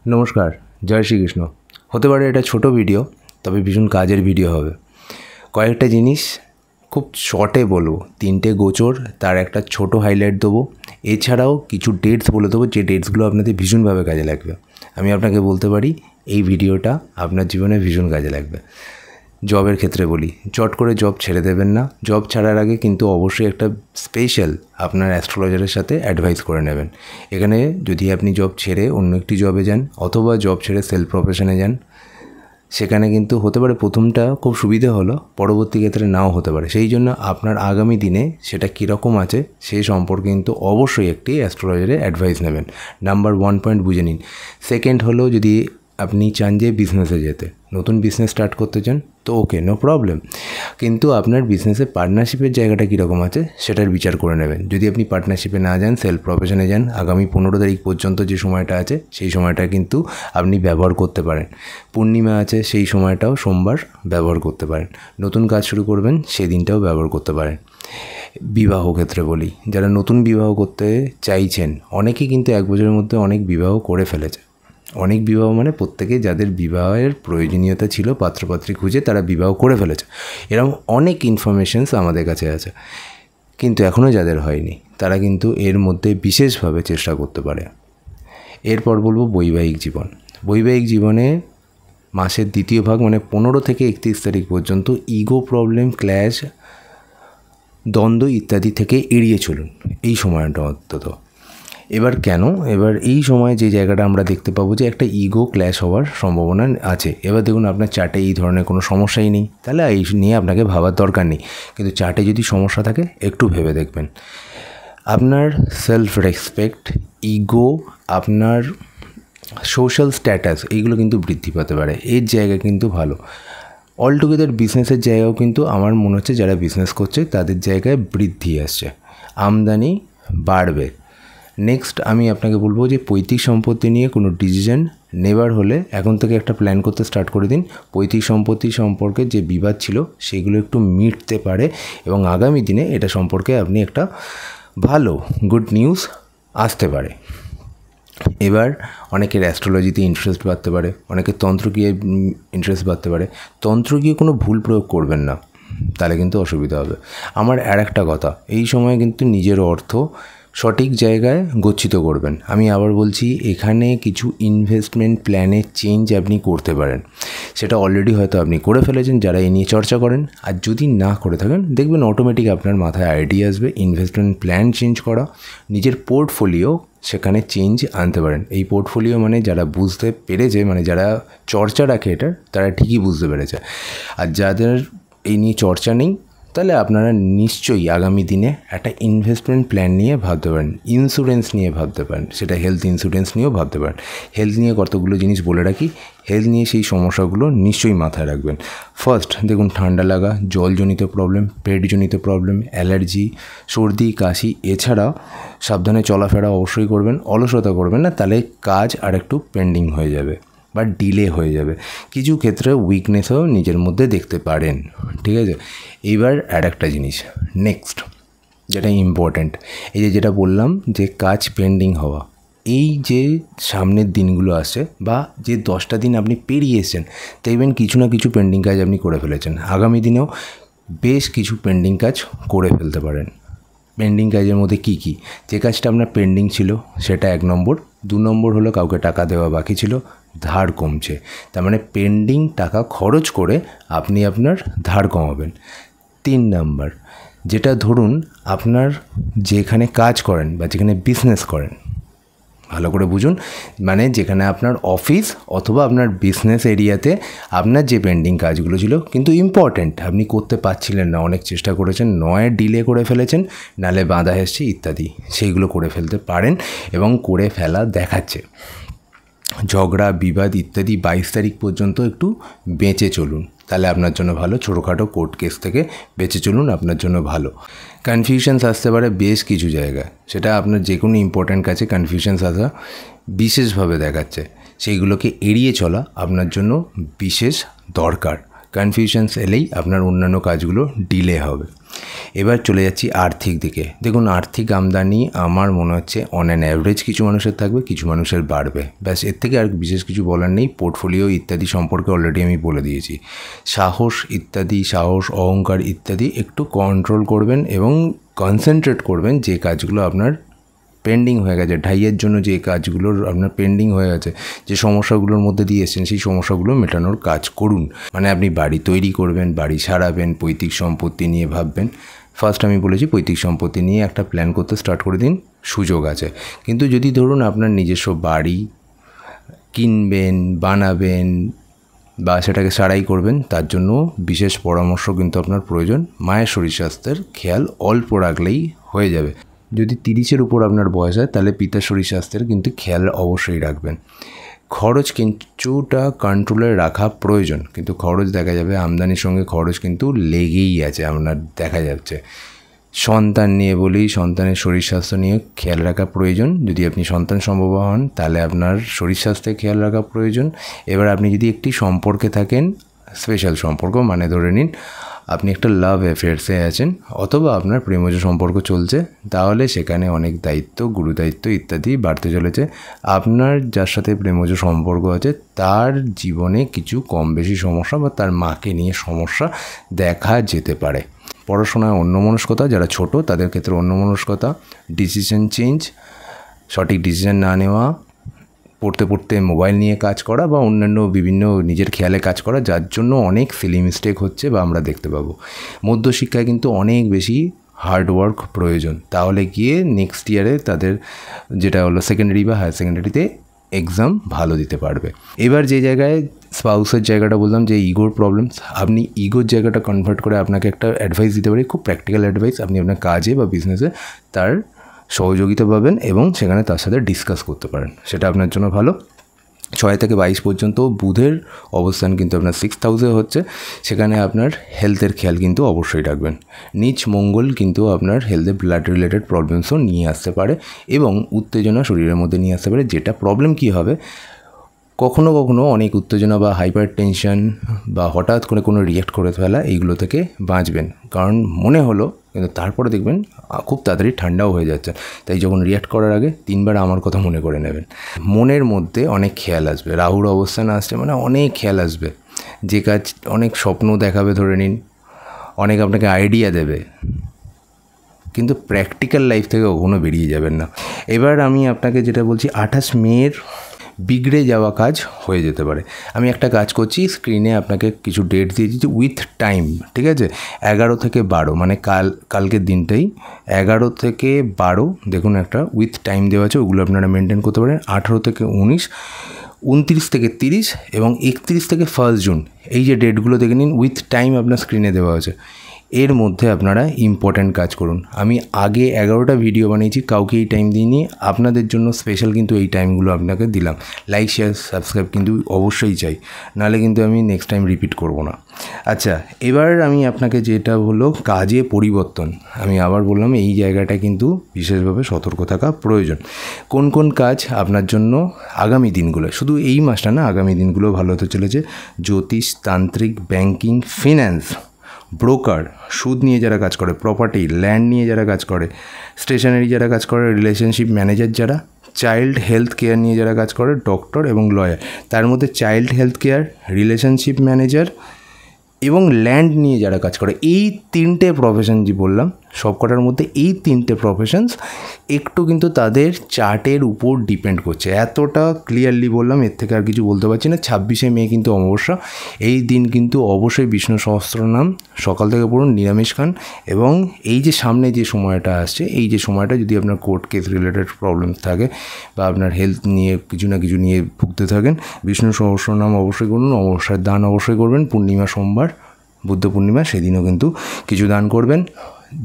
নমস্কার, জয় শ্রীকৃষ্ণ। হতে পারে এটা ছোট ভিডিও, তবে ভীষণ কাজের ভিডিও হবে। কয়েকটা জিনিস খুব শর্টে বলবো, 3টে গোচর, তার একটা ছোট হাইলাইট দেবো। এছাড়াও কিছু ডেটস বলে দেবো, যে ডেটসগুলো আপনাদের ভীষণভাবে কাজে লাগবে। আমি আপনাকে বলতে পারি এই ভিডিওটা আপনার জীবনে ভীষণ কাজে লাগবে। জবের ক্ষেত্রে বলি, চট করে জব ছেড়ে দেবেন না। জব ছাড়ার আগে কিন্তু অবশ্যই একটা স্পেশাল আপনার অ্যাস্ট্রোলজারের সাথে অ্যাডভাইস করে নেবেন। এখানে যদি আপনি জব ছেড়ে অন্য একটি জবে যান অথবা জব ছেড়ে সেলফ প্রফেশনে যান, সেখানে কিন্তু হতে পারে প্রথমটা খুব সুবিধে হলো, পরবর্তী ক্ষেত্রে নাও হতে পারে। সেই জন্য আপনার আগামী দিনে সেটা কীরকম আছে সেই সম্পর্কে কিন্তু অবশ্যই একটি অ্যাস্ট্রোলজারের অ্যাডভাইস নেবেন। নাম্বার 1 পয়েন্ট বুঝে নিন। সেকেন্ড হলো, যদি আপনি চান যে বিজনেসে যেতে, নতুন বিজনেস স্টার্ট করতে চান, তো ওকে, নো প্রবলেম। কিন্তু আপনার বিজনেসে পার্টনারশিপের জায়গাটা কীরকম আছে সেটার বিচার করে নেবেন। যদি আপনি পার্টনারশিপে না যান, সেলফ প্রফেশনে যান, আগামী 15 তারিখ পর্যন্ত যে সময়টা আছে সেই সময়টা কিন্তু আপনি ব্যবহার করতে পারেন। পূর্ণিমা আছে, সেই সময়টাও সোমবার ব্যবহার করতে পারেন। নতুন কাজ শুরু করবেন, সেদিনটাও ব্যবহার করতে পারেন। বিবাহ ক্ষেত্রে বলি, যারা নতুন বিবাহ করতে চাইছেন, অনেকেই কিন্তু 1 বছরের মধ্যে অনেক বিবাহ করে ফেলেছে। অনেক বিবাহ মানে প্রত্যেকে যাদের বিবাহের প্রয়োজনীয়তা ছিল, পাত্রপাত্রী খুঁজে তারা বিবাহ করে ফেলেছে। এরকম অনেক ইনফরমেশনস আমাদের কাছে আছে। কিন্তু এখনও যাদের হয়নি, তারা কিন্তু এর মধ্যে বিশেষভাবে চেষ্টা করতে পারে। এরপর বলবো বৈবাহিক জীবন। বৈবাহিক জীবনে মাসের দ্বিতীয় ভাগ মানে 15 থেকে 31 তারিখ পর্যন্ত ইগো প্রবলেম, ক্ল্যাশ, দ্বন্দ্ব ইত্যাদি থেকে এড়িয়ে চলুন এই সময়টা অন্তত। এবার কেন? এবার এই সময় যে জায়গাটা আমরা দেখতে পাবো যে একটা ইগো ক্ল্যাশ হওয়ার সম্ভাবনা আছে। এবার দেখুন, আপনার চার্টে এই ধরনের কোনো সমস্যাই নেই, তাহলে এই নিয়ে আপনাকে ভাবার দরকার নেই। কিন্তু চার্টে যদি সমস্যা থাকে, একটু ভেবে দেখবেন। আপনার সেলফ রেসপেক্ট, ইগো, আপনার সোশ্যাল স্ট্যাটাস, এইগুলো কিন্তু বৃদ্ধি পেতে পারে। এর জায়গা কিন্তু ভালো। অলটুগেদার বিজনেসের জায়গাও কিন্তু আমার মনে হচ্ছে যারা বিজনেস করছে তাদের জায়গায় বৃদ্ধি আসছে, আমদানি বাড়বে। নেক্সট আমি আপনাকে বলবো যে পৈতৃক সম্পত্তি নিয়ে কোনো ডিসিশন নেবার হলে এখন থেকে একটা প্ল্যান করতে স্টার্ট করে দিন। পৈতৃক সম্পত্তি সম্পর্কে যে বিবাদ ছিল সেগুলো একটু মিটতে পারে এবং আগামী দিনে এটা সম্পর্কে আপনি একটা ভালো গুড নিউজ আসতে পারে। এবার অনেকের অ্যাস্ট্রোলজিতে ইন্টারেস্ট বাড়তে পারে, অনেকের তন্ত্রক্রিয়ায় ইন্টারেস্ট বাড়তে পারে। তন্ত্রক্রিয়া কোনো ভুল প্রয়োগ করবেন না, তাহলে কিন্তু অসুবিধা হবে। আমার আর একটা কথা, এই সময় কিন্তু নিজের অর্থ সঠিক জায়গায় গচ্ছিত করবেন। আমি আবার বলছি, এখানে কিছু ইনভেস্টমেন্ট প্ল্যানের চেঞ্জ আপনি করতে পারেন। সেটা অলরেডি হয়তো আপনি করে ফেলেছেন যারা এই নিয়ে চর্চা করেন, আর যদি না করে থাকেন, দেখবেন অটোমেটিক আপনার মাথায় আইডিয়া আসবে ইনভেস্টমেন্ট প্ল্যান চেঞ্জ করা, নিজের পোর্টফোলিও সেখানে চেঞ্জ আনতে পারেন। এই পোর্টফোলিও মানে যারা বুঝতে পেরেছে, মানে যারা চর্চা রাখে এটার, তারা ঠিকই বুঝতে পেরেছে। আর যাদের এই নিয়ে চর্চা নেই, তাহলে আপনারা নিশ্চয়ই আগামী দিনে একটা ইনভেস্টমেন্ট প্ল্যান নিয়ে ভাবতে পারেন, ইন্স্যুরেন্স নিয়ে ভাবতে পারেন, সেটা হেলথ ইন্স্যুরেন্স নিয়েও ভাবতে পারেন। হেলথ নিয়ে কতগুলো জিনিস বলে রাখি, হেলথ নিয়ে সেই সমস্যাগুলো নিশ্চয়ই মাথায় রাখবেন। ফার্স্ট দেখুন, ঠান্ডা লাগা, জলজনিত প্রবলেম, পেটজনিত প্রবলেম, অ্যালার্জি, সর্দি, কাশি, এছাড়া সাবধানে চলাফেরা অবশ্যই করবেন, অলসতা করবেন না, তাহলে কাজ আর একটু পেন্ডিং হয়ে যাবে বা ডিলে হয়ে যাবে। কিছু ক্ষেত্রে উইকনেসও নিজের মধ্যে দেখতে পারেন, ঠিক আছে? এইবার আর একটা জিনিস নেক্সট যেটা ইম্পর্ট্যান্ট, এই যেটা বললাম যে কাজ পেন্ডিং হওয়া, এই যে সামনের দিনগুলো আসছে বা যে 10টা দিন আপনি পেরিয়ে এসেছেন, দেখবেন কিছু না কিছু পেন্ডিং কাজ আপনি করে ফেলেছেন। আগামী দিনেও বেশ কিছু পেন্ডিং কাজ করে ফেলতে পারেন। পেন্ডিং কাজের মধ্যে কি কি? যে কাজটা আপনার পেন্ডিং ছিল সেটা 1 নম্বর। 2 নম্বর হলো কাউকে টাকা দেওয়া বাকি ছিল, ধার কমছে, তার মানে পেন্ডিং টাকা খরচ করে আপনি আপনার ধার কমাবেন। 3 নম্বর, যেটা ধরুন আপনার যেখানে কাজ করেন বা যেখানে বিজনেস করেন, ভালো করে বুঝুন, মানে যেখানে আপনার অফিস অথবা আপনার বিজনেস এরিয়াতে আপনার যে পেন্ডিং কাজগুলো ছিল কিন্তু ইম্পর্ট্যান্ট, আপনি করতে পারছিলেন না, অনেক চেষ্টা করেছেন, নয় ডিলে করে ফেলেছেন, নালে বাধা এসছে ইত্যাদি, সেইগুলো করে ফেলতে পারেন এবং করে ফেলা দেখাচ্ছে। ঝগড়া বিবাদ ইত্যাদি 22 তারিখ পর্যন্ত একটু বেঁচে চলুন, তাহলে আপনার জন্য ভালো। ছোটোখাটো কোর্ট কেস থেকে বেঁচে চলুন, আপনার জন্য ভালো। কনফিউশনস আসতে পারে বেশ কিছু জায়গায়, সেটা আপনার যে কোনো ইম্পর্ট্যান্ট কাছে কনফিউশনস আসা বিশেষভাবে দেখাচ্ছে, সেইগুলোকে এড়িয়ে চলা আপনার জন্য বিশেষ দরকার। কনফিউশনস এলেই আপনার অন্যান্য কাজগুলো ডিলে হবে। এবার চলে যাচ্ছি আর্থিক দিকে। দেখুন, আর্থিক আমদানি আমার মনে হচ্ছে অন অ্যান অ্যাভারেজ কিছু মানুষের থাকবে, কিছু মানুষের বাড়বে, ব্যাস। এর থেকে আর বিশেষ কিছু বলার নেই। পোর্টফোলিও ইত্যাদি সম্পর্কে অলরেডি আমি বলে দিয়েছি। সাহস, অহংকার ইত্যাদি একটু কন্ট্রোল করবেন এবং কনসেন্ট্রেট করবেন যে কাজগুলো আপনার পেন্ডিং হয়ে গেছে, ঢাইয়ের জন্য যে কাজগুলোর আপনার পেন্ডিং হয়ে গেছে, যে সমস্যাগুলোর মধ্যে দিয়ে এসেছেন, সেই সমস্যাগুলো মেটানোর কাজ করুন। মানে আপনি বাড়ি তৈরি করবেন, বাড়ি সারাবেন, পৈতৃক সম্পত্তি নিয়ে ভাববেন। ফার্স্ট আমি বলেছি পৈতৃক সম্পত্তি নিয়ে একটা প্ল্যান করতে স্টার্ট করে দিন, সুযোগ আছে। কিন্তু যদি ধরুন আপনার নিজস্ব বাড়ি কিনবেন, বানাবেন বা সেটাকে সারাই করবেন, তার জন্য বিশেষ পরামর্শ কিন্তু আপনার প্রয়োজন। মায়ের শরীর স্বাস্থ্যের খেয়াল অল্প রাখলেই হয়ে যাবে। যদি 30-এর উপর আপনার বয়স হয়, তাহলে পিতার শরীর স্বাস্থ্যের কিন্তু খেয়াল অবশ্যই রাখবেন। খরচ কিছুটা কন্ট্রোলে রাখা প্রয়োজন, কিন্তু খরচ দেখা যাবে আমদানির সঙ্গে খরচ কিন্তু লেগেই আছে, আপনার দেখা যাচ্ছে। সন্তান নিয়ে বলি, সন্তানের শরীর স্বাস্থ্য নিয়ে খেয়াল রাখা প্রয়োজন। যদি আপনি সন্তান সম্ভব হন, তাহলে আপনার শরীর স্বাস্থ্যে খেয়াল রাখা প্রয়োজন। এবার আপনি যদি একটি সম্পর্কে থাকেন, স্পেশাল সম্পর্ক, মানে ধরে নিন আপনি একটা লাভ অ্যাফেয়ার্সে আছেন অথবা আপনার প্রেমজ সম্পর্ক চলছে, তাহলে সেখানে অনেক দায়িত্ব, গুরুদায়িত্ব ইত্যাদি বাড়তে চলেছে। আপনার যার সাথে প্রেমজ সম্পর্ক আছে তার জীবনে কিছু কম বেশি সমস্যা বা তার মাকে নিয়ে সমস্যা দেখা যেতে পারে। পড়াশোনায় অন্যমনস্কতা, যারা ছোট তাদের ক্ষেত্রে অন্যমনস্কতা, ডিসিশন চেঞ্জ, সঠিক ডিসিশন না নেওয়া, পড়তে পড়তে মোবাইল নিয়ে কাজ করা বা অন্যান্য বিভিন্ন নিজের খেয়ালে কাজ করা, যার জন্য অনেক সিলি মিস্টেক হচ্ছে বা আমরা দেখতে পাবো। মধ্যশিক্ষায় কিন্তু অনেক বেশি হার্ডওয়ার্ক প্রয়োজন, তাহলে গিয়ে নেক্সট ইয়ারে তাদের যেটা হলো সেকেন্ডারি বা হায়ার সেকেন্ডারিতে এক্সাম ভালো দিতে পারবে। এবার যে জায়গায় স্পাউসের জায়গাটা বললাম যে ইগোর প্রবলেমস, আপনি ইগোর জায়গাটা কনভার্ট করে আপনাকে একটা অ্যাডভাইস দিতে পারি, খুব প্র্যাকটিক্যাল অ্যাডভাইস। আপনি আপনার কাজে বা বিজনেসে তার সহযোগিতা পাবেন এবং সেখানে তার সাথে ডিসকাস করতে পারেন, সেটা আপনার জন্য ভালো। 6 থেকে 22 পর্যন্ত বুধের অবস্থান কিন্তু আপনার 6th হাউসে হচ্ছে, সেখানে আপনার হেলথের খেয়াল কিন্তু অবশ্যই রাখবেন। নিচ মঙ্গল কিন্তু আপনার হেলথে ব্লাড রিলেটেড প্রবলেমসও নিয়ে আসতে পারে এবং উত্তেজনা শরীরের মধ্যে নিয়ে আসতে পারে। যেটা প্রবলেম কী হবে, কখনো কখনো অনেক উত্তেজনা বা হাইপার টেনশন বা হঠাৎ করে কোনো রিয়্যাক্ট করে ফেলা, এইগুলো থেকে বাঁচবেন। কারণ মনে হলো কিন্তু তারপরে দেখবেন খুব তাড়াতাড়ি ঠান্ডাও হয়ে যাচ্ছে। তাই যখন রিয়্যাক্ট করার আগে 3 বার আমার কথা মনে করে নেবেন। মনের মধ্যে অনেক খেয়াল আসবে, রাহুর অবস্থান আসছে মানে অনেক খেয়াল আসবে। যে কাজ অনেক স্বপ্ন দেখাবে, ধরে নিন অনেক আপনাকে আইডিয়া দেবে, কিন্তু প্র্যাকটিক্যাল লাইফ থেকে কখনো বেরিয়ে যাবেন না। এবার আমি আপনাকে যেটা বলছি, 28 মের বিগড়ে যাওয়া কাজ হয়ে যেতে পারে। আমি একটা কাজ করছি, স্ক্রিনে আপনাকে কিছু ডেট দিয়ে দিচ্ছি উইথ টাইম, ঠিক আছে? 11 থেকে 12 মানে কালকের দিনটাই 11 থেকে 12 দেখুন একটা উইথ টাইম দেওয়া আছে, ওগুলো আপনারা মেনটেন করতে পারেন। 18 থেকে 19, 29 থেকে 30 এবং 31 থেকে 1 জুন, এই যে ডেটগুলো দেখে নিন, উইথ টাইম আপনার স্ক্রিনে দেওয়া আছে। এর মধ্যে আপনারা ইম্পর্ট্যান্ট কাজ করুন। আমি আগে 11টা ভিডিও বানিয়েছি, কাউকে এই টাইম দিইনি, আপনাদের জন্য স্পেশাল কিন্তু এই টাইমগুলো আপনাকে দিলাম। লাইক, শেয়ার, সাবস্ক্রাইব কিন্তু অবশ্যই চাই, নাহলে কিন্তু আমি নেক্সট টাইম রিপিট করব না। আচ্ছা, এবার আমি আপনাকে যেটা হলো কাজে পরিবর্তন, আমি আবার বললাম এই জায়গাটা কিন্তু বিশেষভাবে সতর্ক থাকা প্রয়োজন। কোন কোন কাজ আপনার জন্য আগামী দিনগুলো, শুধু এই মাসটা না, আগামী দিনগুলো ভালো হতে চলেছে? জ্যোতিষ, তান্ত্রিক, ব্যাংকিং, ফিন্যান্স, ব্রোকার, সুদ নিয়ে যারা কাজ করে, প্রপার্টি, ল্যান্ড নিয়ে যারা কাজ করে, স্টেশনারি যারা কাজ করে, রিলেশনশিপ ম্যানেজার যারা, চাইল্ড হেলথ কেয়ার নিয়ে যারা কাজ করে, ডক্টর এবং লয়ার। তার মধ্যে child health care, relationship manager এবং ল্যান্ড নিয়ে যারা কাজ করে, এই 3টে প্রফেশন যে বললাম, সবকটার মধ্যে এই 3টে প্রফেশনস একটু কিন্তু তাদের চার্টের উপর ডিপেন্ড করছে। এতটা ক্লিয়ারলি বললাম, এর থেকে আর কিছু বলতে পারছি না। 26শে মে কিন্তু অমাবস্যা, এই দিন কিন্তু অবশ্যই বিষ্ণু সহস্রনাম সকাল থেকে পড়ুন, নিরামিষ খান। এবং এই যে সামনে যে সময়টা আসছে, এই যে সময়টা যদি আপনার কোর্ট কেস রিলেটেড প্রবলেম থাকে বা আপনার হেলথ নিয়ে কিছু না কিছু নিয়ে ভুগতে থাকেন, বিষ্ণু সহস্রনাম অবশ্যই করুন, অমাবস্যার দান অবশ্যই করবেন। পূর্ণিমা সোমবার, বুদ্ধ পূর্ণিমা, সেদিনও কিন্তু কিছু দান করবেন।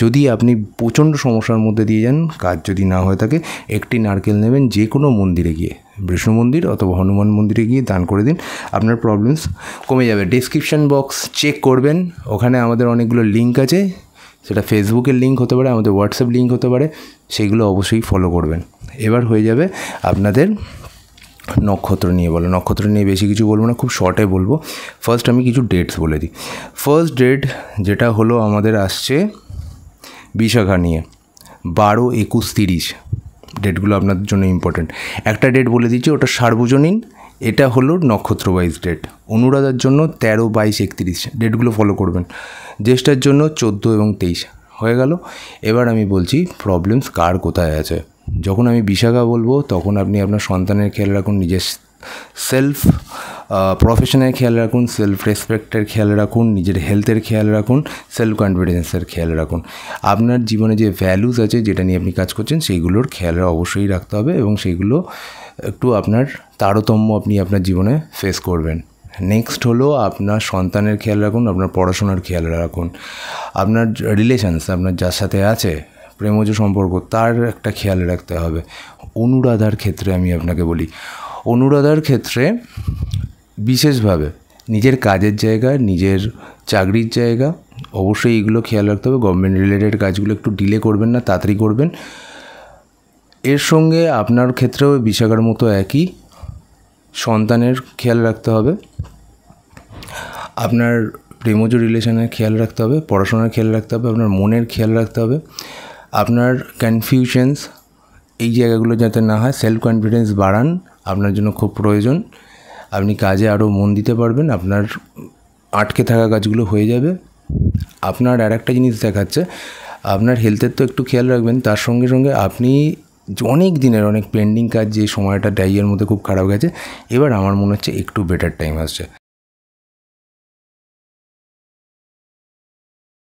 যদি আপনি প্রচণ্ড সমস্যার মধ্যে দিয়ে যান, কাজ যদি না হয়ে থাকে, একটি নারকেল নেবেন, যে কোনো মন্দিরে গিয়ে, বিষ্ণু মন্দির অথবা হনুমান মন্দিরে গিয়ে দান করে দিন, আপনার প্রবলেমস কমে যাবে। ডেসক্রিপশান বক্স চেক করবেন, ওখানে আমাদের অনেকগুলো লিঙ্ক আছে, সেটা ফেসবুকের লিঙ্ক হতে পারে, আমাদের হোয়াটসঅ্যাপ লিঙ্ক হতে পারে, সেইগুলো অবশ্যই ফলো করবেন। এবার হয়ে যাবে আপনাদের নক্ষত্র নিয়ে বলো। নক্ষত্র নিয়ে বেশি কিছু বলবো না, খুব শর্টে বলবো। ফার্স্ট আমি কিছু ডেটস বলে দিই। ফার্স্ট ডেট যেটা হলো আমাদের আসছে বিশাখা নিয়ে, 12, 21, 30 ডেটগুলো আপনাদের জন্য ইম্পর্টেন্ট। একটা ডেট বলে দিচ্ছি, ওটা সার্বজনীন, এটা হলো নক্ষত্র ওয়াইজ ডেট। অনুরাধার জন্য 13, 22, 31 ডেটগুলো ফলো করবেন। জ্যেষ্ঠার জন্য 14 এবং 23 হয়ে গেল। এবার আমি বলছি প্রবলেমস কার কোথায় আছে। যখন আমি বিশাখা বলবো তখন আপনি আপনার সন্তানের খেয়াল রাখুন, নিজের সেলফ প্রফেশনের খেয়াল রাখুন, সেলফ রেসপেক্টের খেয়াল রাখুন, নিজের হেলথের খেয়াল রাখুন, সেলফ কনফিডেন্সের খেয়াল রাখুন। আপনার জীবনে যে ভ্যালুস আছে, যেটা নিয়ে আপনি কাজ করছেন, সেইগুলোর খেয়াল অবশ্যই রাখতে হবে এবং সেইগুলো একটু আপনার তারতম্য আপনি আপনার জীবনে ফেস করবেন। নেক্সট হলো আপনার সন্তানের খেয়াল রাখুন, আপনার পড়াশোনার খেয়াল রাখুন, আপনার রিলেশনস, আপনার যার সাথে আছে প্রেমজ সম্পর্ক, তার একটা খেয়াল রাখতে হবে। অনুরাধার ক্ষেত্রে আমি আপনাকে বলি, অনুরাধার ক্ষেত্রে বিশেষভাবে নিজের কাজের জায়গা, নিজের চাকরির জায়গা, অবশ্যই এগুলো খেয়াল রাখতে হবে। গভর্নমেন্ট রিলেটেড কাজগুলো একটু ডিলে করবেন না, তাড়াতাড়ি করবেন। এর সঙ্গে আপনার ক্ষেত্রেও বিশাখার মতো একই, সন্তানের খেয়াল রাখতে হবে, আপনার প্রেমজ রিলেশনের খেয়াল রাখতে হবে, পড়াশোনার খেয়াল রাখতে হবে, আপনার মনের খেয়াল রাখতে হবে, আপনার কনফিউশনস, এই জায়গাগুলো যাতে না হয়। সেলফ কনফিডেন্স বাড়ান, আপনার জন্য খুব প্রয়োজন। আপনি কাজে আরও মন দিতে পারবেন, আপনার আটকে থাকা কাজগুলো হয়ে যাবে। আপনার আর একটা জিনিস দেখাচ্ছে, আপনার হেলথের তো একটু খেয়াল রাখবেন, তার সঙ্গে সঙ্গে আপনি অনেক দিনের অনেক পেন্ডিং কাজ, যে সময়টা ডাইয়ের মধ্যে খুব খারাপ গেছে, এবার আমার মনে হচ্ছে একটু বেটার টাইম আসছে।